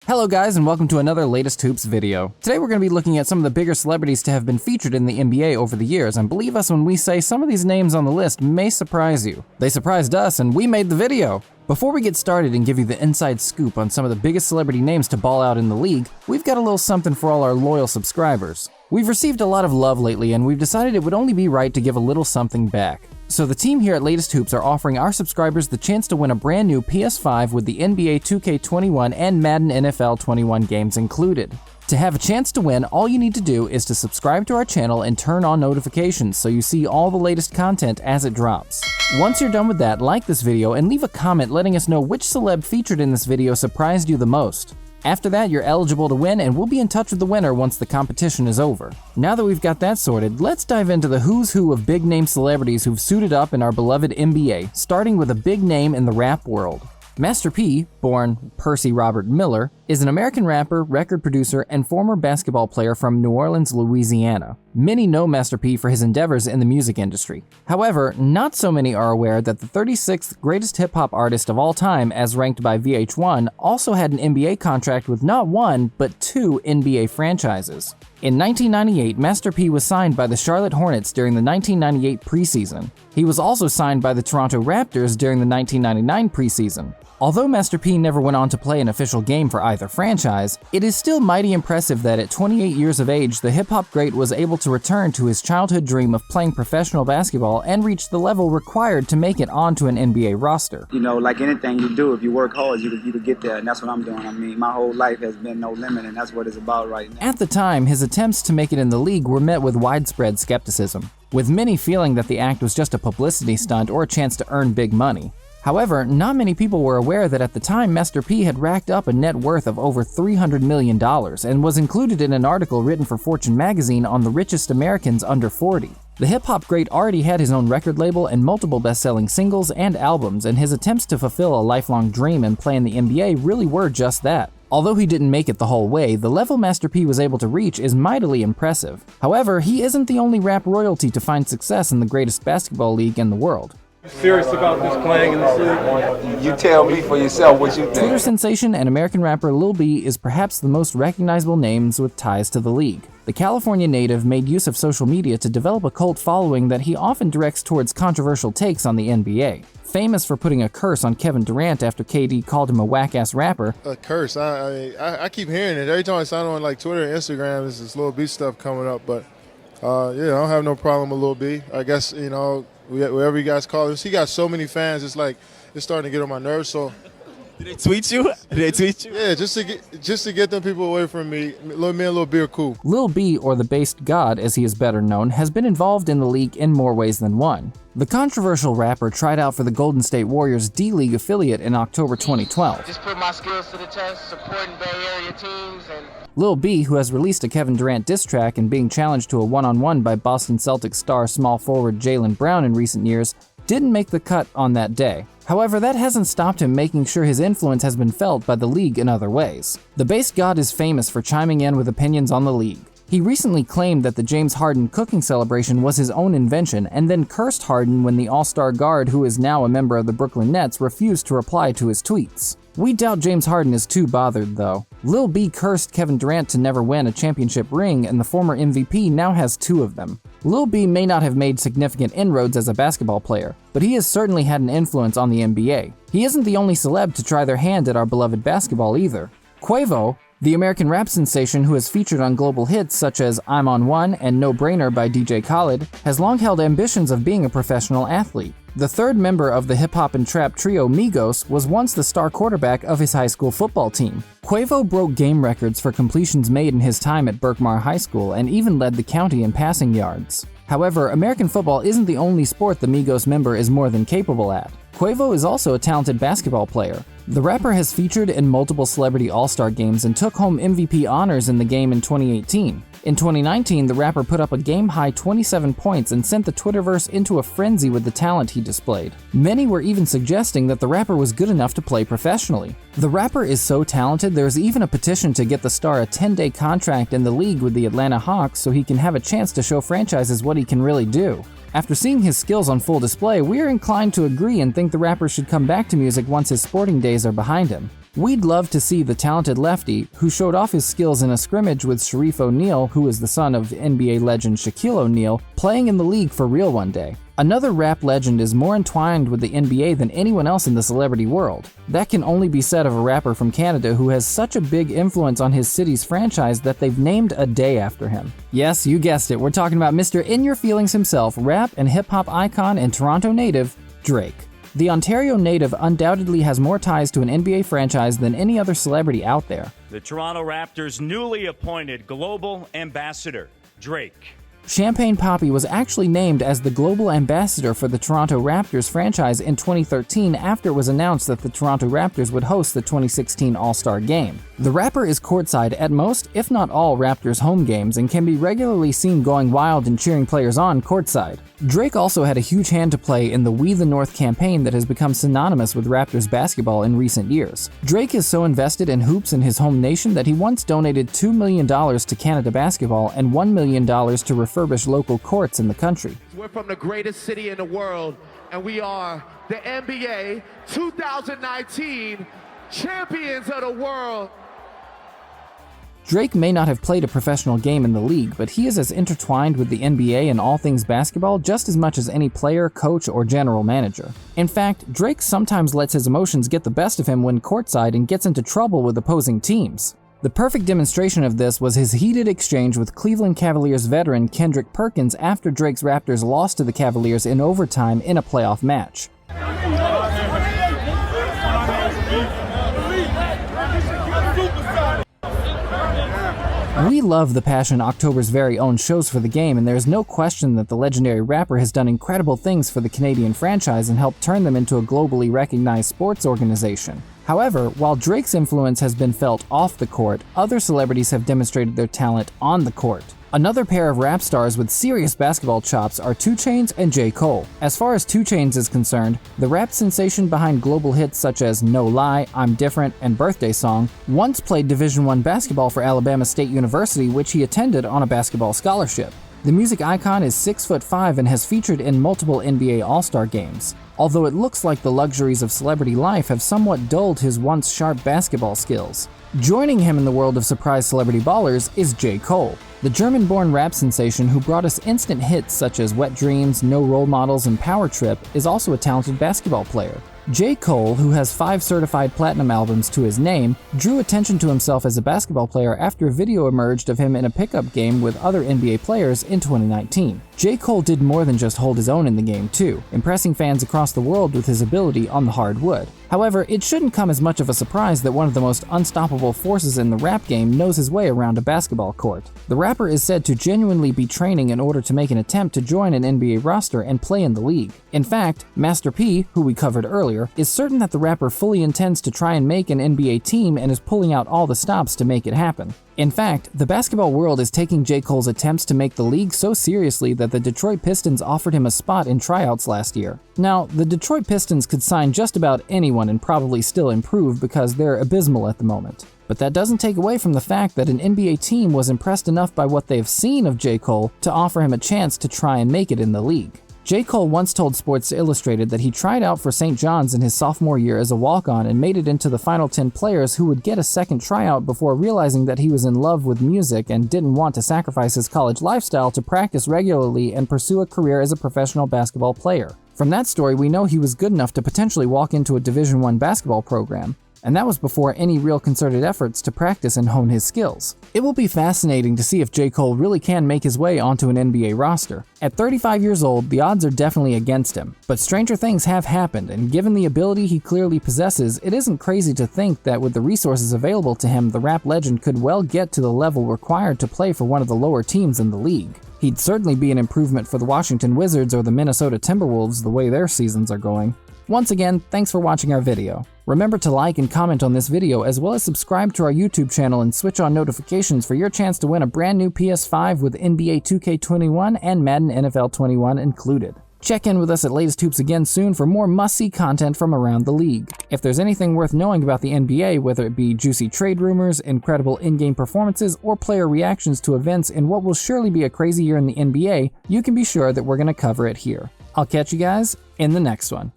Hello guys, and welcome to another Latest Hoops video. Today we're going to be looking at some of the bigger celebrities to have been featured in the NBA over the years, and believe us when we say some of these names on the list may surprise you. They surprised us and we made the video. Before we get started and give you the inside scoop on some of the biggest celebrity names to ball out in the league, we've got a little something for all our loyal subscribers. We've received a lot of love lately, and we've decided it would only be right to give a little something back. So the team here at Latest Hoops are offering our subscribers the chance to win a brand new PS5 with the NBA 2K21 and Madden NFL 21 games included. To have a chance to win, all you need to do is to subscribe to our channel and turn on notifications so you see all the latest content as it drops. Once you're done with that, like this video and leave a comment letting us know which celeb featured in this video surprised you the most. After that, you're eligible to win, and we'll be in touch with the winner once the competition is over. Now that we've got that sorted, let's dive into the who's who of big-name celebrities who've suited up in our beloved NBA, starting with a big name in the rap world. Master P, born Percy Robert Miller, is an American rapper, record producer, and former basketball player from New Orleans, Louisiana. Many know Master P for his endeavors in the music industry. However, not so many are aware that the 36th greatest hip-hop artist of all time, as ranked by VH1, also had an NBA contract with not one, but two NBA franchises. In 1998, Master P was signed by the Charlotte Hornets during the 1998 preseason. He was also signed by the Toronto Raptors during the 1999 preseason. Although Master P never went on to play an official game for either franchise, it is still mighty impressive that at 28 years of age, the hip-hop great was able to return to his childhood dream of playing professional basketball and reach the level required to make it onto an NBA roster. You know, like anything you do, if you work hard, you can get there, and that's what I'm doing. I mean, my whole life has been no limit, and that's what it's about right now. At the time, his attempts to make it in the league were met with widespread skepticism, with many feeling that the act was just a publicity stunt or a chance to earn big money. However, not many people were aware that at the time Master P had racked up a net worth of over $300 million and was included in an article written for Fortune magazine on the richest Americans under 40. The hip-hop great already had his own record label and multiple best-selling singles and albums, and his attempts to fulfill a lifelong dream and play in the NBA really were just that. Although he didn't make it the whole way, the level Master P was able to reach is mightily impressive. However, he isn't the only rap royalty to find success in the greatest basketball league in the world. Serious about this playing in this league? You tell me for yourself what you think. Twitter sensation and American rapper Lil B is perhaps the most recognizable names with ties to the league. The California native made use of social media to develop a cult following that he often directs towards controversial takes on the NBA. Famous for putting a curse on Kevin Durant after KD called him a whack-ass rapper. A curse? I keep hearing it. Every time I sign on like Twitter and Instagram, there's this Lil B stuff coming up, but yeah, I don't have no problem with Lil B. I guess, you know, whatever you guys call it. He got so many fans, it's like, it's starting to get on my nerves, so. Did they tweet you? Yeah, just to get them people away from me. Me and Lil B are cool. Lil B, or the Based God as he is better known, has been involved in the league in more ways than one. The controversial rapper tried out for the Golden State Warriors D-League affiliate in October 2012. Just put my skills to the test, supporting Bay Area teams and Lil B, who has released a Kevin Durant diss track and being challenged to a one-on-one by Boston Celtics star small forward Jaylen Brown in recent years, didn't make the cut on that day. However, that hasn't stopped him making sure his influence has been felt by the league in other ways. The Based God is famous for chiming in with opinions on the league. He recently claimed that the James Harden cooking celebration was his own invention and then cursed Harden when the all-star guard, who is now a member of the Brooklyn Nets, refused to reply to his tweets. We doubt James Harden is too bothered, though. Lil B cursed Kevin Durant to never win a championship ring, and the former MVP now has two of them. Lil B may not have made significant inroads as a basketball player, but he has certainly had an influence on the NBA. He isn't the only celeb to try their hand at our beloved basketball either. Quavo, the American rap sensation who has featured on global hits such as I'm on One and No Brainer by DJ Khaled, has long held ambitions of being a professional athlete. The third member of the hip-hop and trap trio Migos was once the star quarterback of his high school football team. Quavo broke game records for completions made in his time at Berkmar High School and even led the county in passing yards. However, American football isn't the only sport the Migos member is more than capable at. Quavo is also a talented basketball player. The rapper has featured in multiple celebrity all-star games and took home MVP honors in the game in 2018. In 2019, the rapper put up a game-high 27 points and sent the Twitterverse into a frenzy with the talent he displayed. Many were even suggesting that the rapper was good enough to play professionally. The rapper is so talented, there's even a petition to get the star a 10-day contract in the league with the Atlanta Hawks so he can have a chance to show franchises what he can really do. After seeing his skills on full display, we are inclined to agree and think the rapper should come back to music once his sporting days are behind him. We'd love to see the talented lefty, who showed off his skills in a scrimmage with Sharif O'Neal, who is the son of NBA legend Shaquille O'Neal, playing in the league for real one day. Another rap legend is more entwined with the NBA than anyone else in the celebrity world. That can only be said of a rapper from Canada who has such a big influence on his city's franchise that they've named a day after him. Yes, you guessed it, we're talking about Mr. In Your Feelings himself, rap and hip-hop icon and Toronto native, Drake. The Ontario native undoubtedly has more ties to an NBA franchise than any other celebrity out there. The Toronto Raptors' newly appointed global ambassador, Drake. Champagne Papi was actually named as the global ambassador for the Toronto Raptors franchise in 2013 after it was announced that the Toronto Raptors would host the 2016 All-Star Game. The rapper is courtside at most, if not all, Raptors home games and can be regularly seen going wild and cheering players on courtside. Drake also had a huge hand to play in the We the North campaign that has become synonymous with Raptors basketball in recent years. Drake is so invested in hoops in his home nation that he once donated $2 million to Canada Basketball and $1 million to refurbish local courts in the country. We're from the greatest city in the world, and we are the NBA 2019 champions of the world. Drake may not have played a professional game in the league, but he is as intertwined with the NBA and all things basketball just as much as any player, coach, or general manager. In fact, Drake sometimes lets his emotions get the best of him when courtside and gets into trouble with opposing teams. The perfect demonstration of this was his heated exchange with Cleveland Cavaliers veteran Kendrick Perkins after Drake's Raptors lost to the Cavaliers in overtime in a playoff match. We love the passion October's very own shows for the game, and there is no question that the legendary rapper has done incredible things for the Canadian franchise and helped turn them into a globally recognized sports organization. However, while Drake's influence has been felt off the court, other celebrities have demonstrated their talent on the court. Another pair of rap stars with serious basketball chops are Chainz and J. Cole. As far as Chainz is concerned, the rap sensation behind global hits such as No Lie, I'm Different, and Birthday Song once played Division I basketball for Alabama State University, which he attended on a basketball scholarship. The music icon is 6'5" and has featured in multiple NBA All-Star games, although it looks like the luxuries of celebrity life have somewhat dulled his once sharp basketball skills. Joining him in the world of surprise celebrity ballers is J. Cole. The German-born rap sensation who brought us instant hits such as Wet Dreams, No Role Models, and Power Trip is also a talented basketball player. J. Cole, who has 5 certified platinum albums to his name, drew attention to himself as a basketball player after a video emerged of him in a pickup game with other NBA players in 2019. J. Cole did more than just hold his own in the game too, impressing fans across the world with his ability on the hard wood. However, it shouldn't come as much of a surprise that one of the most unstoppable forces in the rap game knows his way around a basketball court. The rapper is said to genuinely be training in order to make an attempt to join an NBA roster and play in the league. In fact, Master P, who we covered earlier, is certain that the rapper fully intends to try and make an NBA team and is pulling out all the stops to make it happen. In fact, the basketball world is taking J. Cole's attempts to make the league so seriously that the Detroit Pistons offered him a spot in tryouts last year. Now, the Detroit Pistons could sign just about anyone and probably still improve because they're abysmal at the moment. But that doesn't take away from the fact that an NBA team was impressed enough by what they've seen of J. Cole to offer him a chance to try and make it in the league. J. Cole once told Sports Illustrated that he tried out for St. John's in his sophomore year as a walk-on and made it into the final 10 players who would get a second tryout before realizing that he was in love with music and didn't want to sacrifice his college lifestyle to practice regularly and pursue a career as a professional basketball player. From that story, we know he was good enough to potentially walk into a Division I basketball program, and that was before any real concerted efforts to practice and hone his skills. It will be fascinating to see if J. Cole really can make his way onto an NBA roster. At 35 years old, the odds are definitely against him, but stranger things have happened, and given the ability he clearly possesses, it isn't crazy to think that with the resources available to him, the rap legend could well get to the level required to play for one of the lower teams in the league. He'd certainly be an improvement for the Washington Wizards or the Minnesota Timberwolves the way their seasons are going. Once again, thanks for watching our video. Remember to like and comment on this video as well as subscribe to our YouTube channel and switch on notifications for your chance to win a brand new PS5 with NBA 2K21 and Madden NFL 21 included. Check in with us at Latest Hoops again soon for more must-see content from around the league. If there's anything worth knowing about the NBA, whether it be juicy trade rumors, incredible in-game performances, or player reactions to events in what will surely be a crazy year in the NBA, you can be sure that we're going to cover it here. I'll catch you guys in the next one.